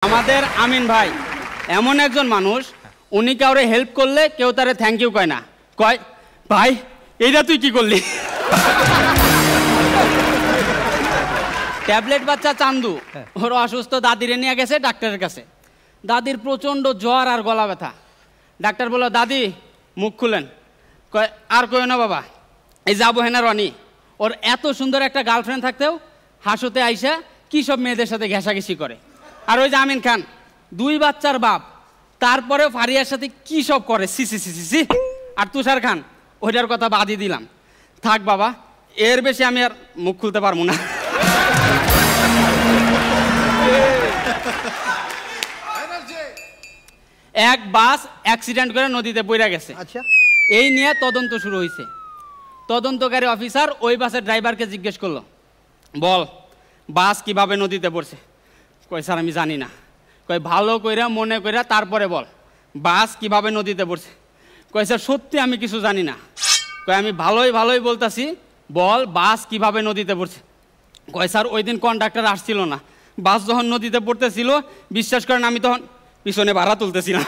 আমাদের আমিন ভাই এমন একজন মানুষ, উনি কাউরে হেল্প করলে কেউ তারে থ্যাংক ইউ কয় না, কয় ভাই এইটা তুই কি করলি। ট্যাবলেট বাচ্চা চান্দু ওর অসুস্থ দাদিরে নিয়ে গেছে ডাক্তারের কাছে। দাদির প্রচণ্ড জ্বর আর গলা ব্যথা। ডাক্তার বলল দাদি মুখ খুলেন। কয় আর কই না বাবা, এই যাবো হেনা রনি, ওর এত সুন্দর একটা গার্লফ্রেন্ড থাকতেও হাসতে আইসা কি সব মেয়েদের সাথে ঘেঁষাঘেঁষি করে। আর ওই যে আমিন খান 2 বাচ্চার বাপ, তারপরে ফারিয়ার সাথে কি সব করে, সি সি সি সি। আর তুষার খান ওইটার কথা বাদই দিলাম, থাক বাবা এর বেশি আমি আর মুখ খুলতে পারবো না। এক বাস অ্যাক্সিডেন্ট করে নদীতে পড়ে গেছে। আচ্ছা, এই নিয়ে তদন্ত শুরু হয়েছে। তদন্তকারী অফিসার ওই বাসের ড্রাইভারকে জিজ্ঞেস করলো, বল বাস কিভাবে নদীতে পড়ছে। কই স্যার আমি জানি না। কই ভালো কইরা মনে কইরা তারপরে বল বাস কিভাবে নদীতে পড়ছে। কই স্যার সত্যি আমি কিছু জানি না। কই আমি ভালোই বলতাছি, বল বাস কিভাবে নদীতে পড়ছে। কই স্যার ওই দিন কন্ডাক্টর আসছিল না, বাস যখন নদীতে পড়তেছিল বিশ্বাস করেন আমি তখন পিছনে ভাড়া তুলতেছিলাম।